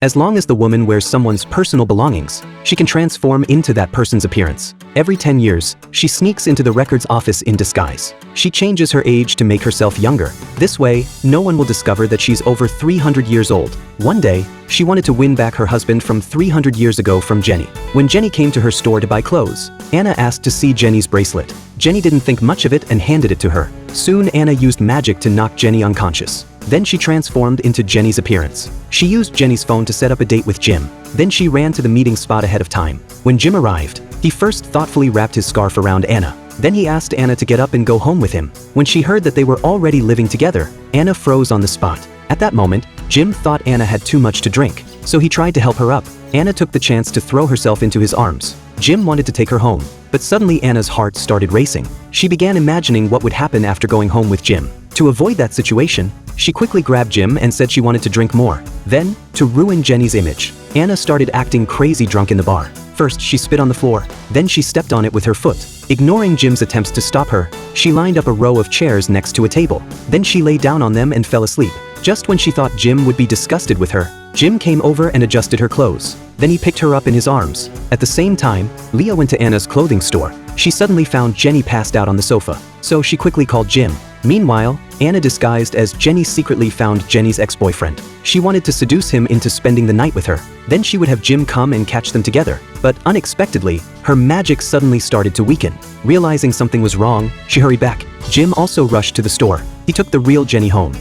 As long as the woman wears someone's personal belongings, she can transform into that person's appearance. Every 10 years, she sneaks into the records office in disguise. She changes her age to make herself younger. This way, no one will discover that she's over 300 years old. One day, she wanted to win back her husband from 300 years ago from Jenny. When Jenny came to her store to buy clothes, Anna asked to see Jenny's bracelet. Jenny didn't think much of it and handed it to her. Soon Anna used magic to knock Jenny unconscious. Then she transformed into Jenny's appearance. She used Jenny's phone to set up a date with Jim. Then she ran to the meeting spot ahead of time. When Jim arrived, he first thoughtfully wrapped his scarf around Anna. Then he asked Anna to get up and go home with him. When she heard that they were already living together, Anna froze on the spot. At that moment, Jim thought Anna had too much to drink, so he tried to help her up. Anna took the chance to throw herself into his arms. Jim wanted to take her home, but suddenly Anna's heart started racing. She began imagining what would happen after going home with Jim. To avoid that situation, she quickly grabbed Jim and said she wanted to drink more. Then, to ruin Jenny's image, Anna started acting crazy drunk in the bar. First, she spit on the floor, then she stepped on it with her foot. Ignoring Jim's attempts to stop her, she lined up a row of chairs next to a table. Then she lay down on them and fell asleep. Just when she thought Jim would be disgusted with her, Jim came over and adjusted her clothes. Then he picked her up in his arms. At the same time, Leah went to Anna's clothing store. She suddenly found Jenny passed out on the sofa, so she quickly called Jim. Meanwhile, Anna disguised as Jenny secretly found Jenny's ex-boyfriend. She wanted to seduce him into spending the night with her. Then she would have Jim come and catch them together. But unexpectedly, her magic suddenly started to weaken. Realizing something was wrong, she hurried back. Jim also rushed to the store. He took the real Jenny home.